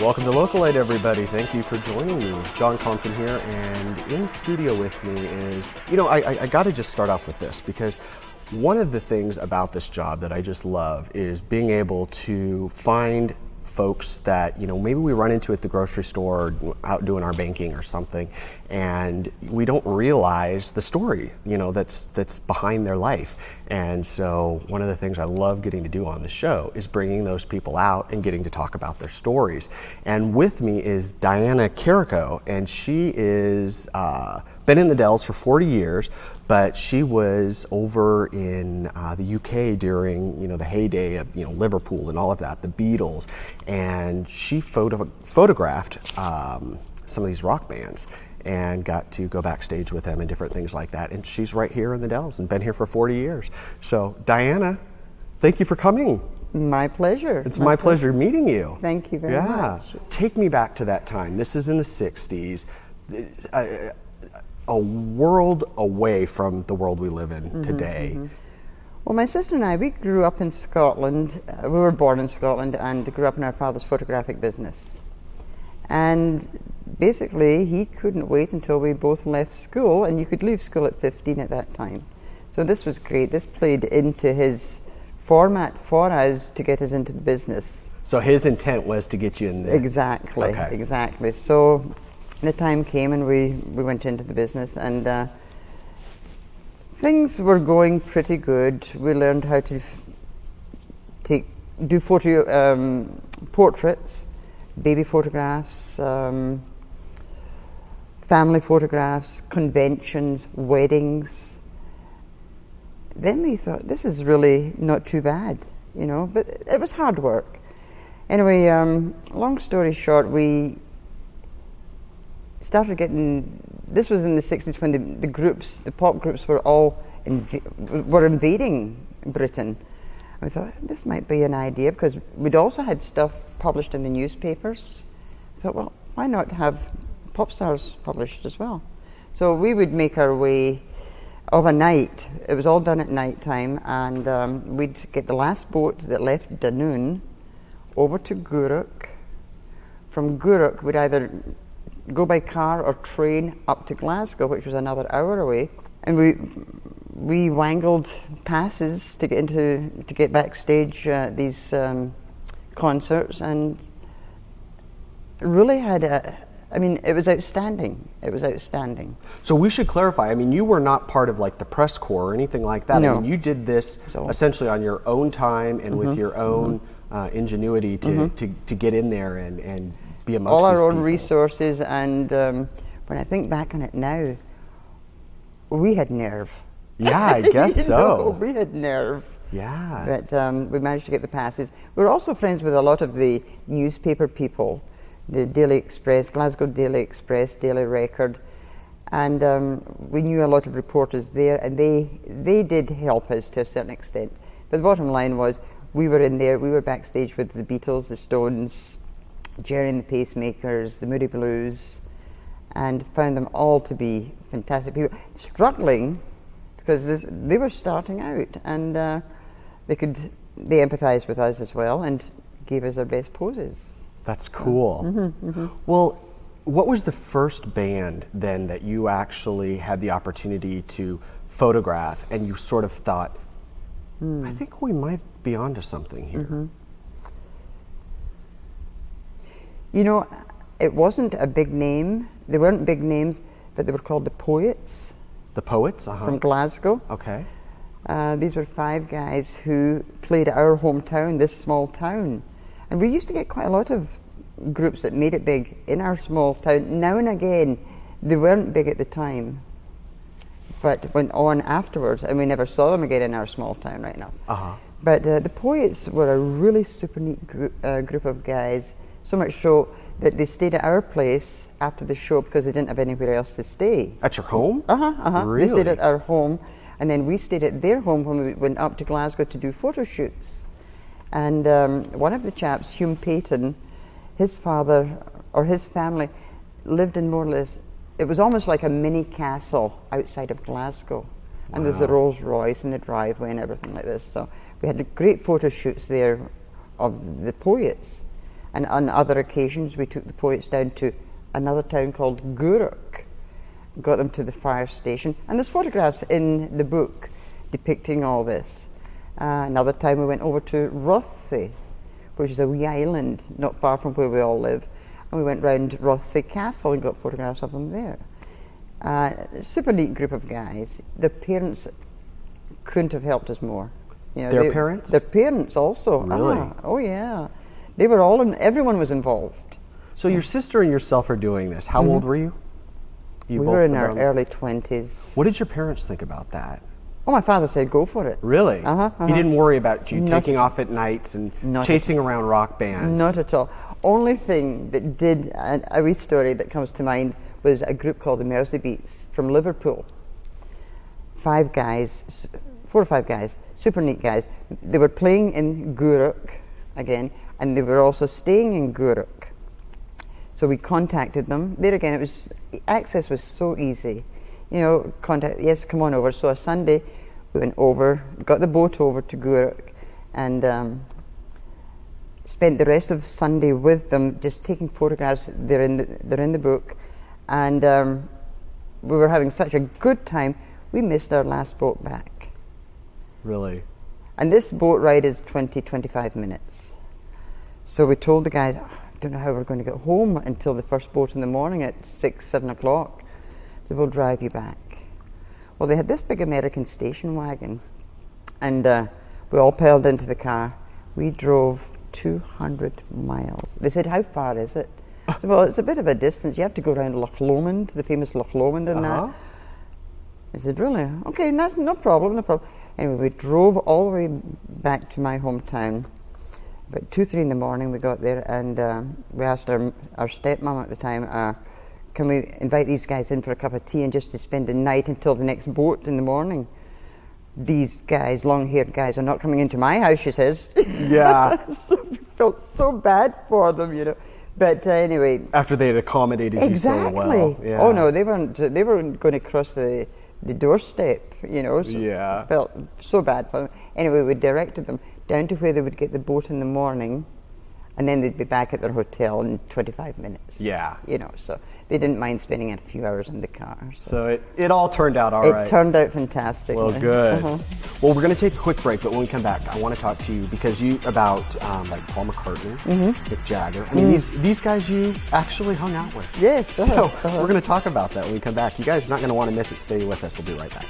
Welcome to Localite, everybody. Thank you for joining me. John Compton here, and in studio with me is, I got to just start off with this, because one of the things about this job that I just love is being able to find folks that, maybe we run into at the grocery store or out doing our banking or something, and we don't realize the story, that's behind their life. And so one of the things I love getting to do on the show is bringing those people out and getting to talk about their stories. And with me is Diana Carrico, and she is been in the Dells for 40 years, but she was over in the UK during the heyday of Liverpool and all of that, the Beatles, and she photographed some of these rock bands and got to go backstage with them and different things like that. And she's right here in the Dells and been here for 40 years. So Diana, thank you for coming. My pleasure. It's my pleasure meeting you. Thank you very much. Take me back to that time. This is in the 60s. A world away from the world we live in today. Well, my sister and I, we grew up in Scotland. We were born in Scotland and grew up in our father's photographic business. And basically, he couldn't wait until we both left school, and you could leave school at 15 at that time. So this was great. This played into his format for us to get us into the business. So his intent was to get you in there. Exactly, exactly. So the time came and we went into the business, and things were going pretty good. We learned how to do photo portraits, baby photographs, family photographs, conventions, weddings. Then we thought, this is really not too bad, but it was hard work. Anyway, long story short, we started getting, this was in the 60s when the pop groups were all invading Britain. We thought, this might be an idea, because we'd also had stuff published in the newspapers. I thought, well, why not have pop stars published as well? So we would make our way of a night. It was all done at night time, and we'd get the last boat that left Dunoon over to Gourock. From Gourock, we'd either go by car or train up to Glasgow, which was another hour away, and we wangled passes to get backstage these concerts, and really had it was outstanding. It was outstanding. So we should clarify, you were not part of the press corps or anything like that. No. You did this essentially on your own time and with your own ingenuity to get in there and be amongst all our these own people. resources, and when I think back on it now, we had nerve. Yeah, I guess so. We had nerve. Yeah. But we managed to get the passes. We were also friends with a lot of the newspaper people, the Daily Express, Glasgow Daily Express, Daily Record, and we knew a lot of reporters there, and they did help us to a certain extent. But the bottom line was, we were in there, we were backstage with the Beatles, the Stones, Jerry and the Pacemakers, the Moody Blues, and found them all to be fantastic people, struggling because they were starting out, and they empathized with us as well and gave us their best poses. That's cool. Well, what was the first band then that you actually had the opportunity to photograph and you sort of thought, I think we might be onto something here? It wasn't a big name. They weren't big names, but they were called the Poets. The Poets? From Glasgow. Okay. These were 5 guys who played at our hometown, this small town. And we used to get quite a lot of groups that made it big in our small town. Now and again, they weren't big at the time, but went on afterwards, and we never saw them again in our small town right now. But the Poets were a really super neat group of guys, so much so that they stayed at our place after the show because they didn't have anywhere else to stay. At your home? Really? They stayed at our home, and then we stayed at their home when we went up to Glasgow to do photo shoots. And one of the chaps, Hume Payton, his father or his family lived in more or less, it was almost like a mini castle outside of Glasgow. And there's the Rolls Royce and the driveway and everything like this. So we had great photo shoots there of the Poets. And on other occasions, we took the poets down to another town called Guruk, got them to the fire station. And there's photographs in the book depicting all this. Another time we went over to Rothsay, which is a wee island not far from where we all live. And we went round Rothsay Castle and got photographs of them there. Super neat group of guys. Their parents couldn't have helped us more. You know, Their parents? Their parents also. Really? Oh yeah. They were all in, everyone was involved. So your sister and yourself are doing this. How old were you? We were in our early 20s. What did your parents think about that? Oh, my father said, go for it. Really? He didn't worry about you taking at off at nights and Not chasing around rock bands? Not at all. Only thing that did, a wee story that comes to mind, was a group called the Mersey Beats from Liverpool. 5 guys, 4 or 5 guys, super neat guys. They were playing in Guruk again, and they were also staying in Guruk. So we contacted them. There again, it was, access was so easy. You know, yes, come on over. So a Sunday, we went over, got the boat over to Guruk, and spent the rest of Sunday with them, just taking photographs. They're in the book, and we were having such a good time. We missed our last boat back. Really? And this boat ride is 20-25 minutes. So we told the guy, I don't know how we're going to get home until the first boat in the morning at 6-7 o'clock. So we'll drive you back. Well, they had this big American station wagon, and we all piled into the car. We drove 200 miles. They said, how far is it? I said, well, it's a bit of a distance. You have to go around Loch Lomond, the famous Loch Lomond and that. I said, really? Okay, that's no problem, no problem. Anyway, we drove all the way back to my hometown. About 2-3 in the morning we got there, and we asked our stepmom at the time, can we invite these guys in for a cup of tea and just to spend the night until the next boat in the morning? These guys, long-haired guys, are not coming into my house, she says. Yeah. So we felt so bad for them, you know. But anyway. After they had accommodated you so well. Yeah. Oh no, they weren't going to cross the doorstep, you know. So yeah. I felt so bad for them. Anyway, we directed them down to where they would get the boat in the morning, and then they'd be back at their hotel in 25 minutes. Yeah. You know, so they didn't mind spending a few hours in the car. So it all turned out all right. It turned out fantastic. Well, good. Well, we're going to take a quick break, but when we come back, I want to talk to you because about like Paul McCartney, Mick Jagger. I mean, these guys you actually hung out with. Yes. So we're going to talk about that when we come back. You guys are not going to want to miss it. Stay with us. We'll be right back.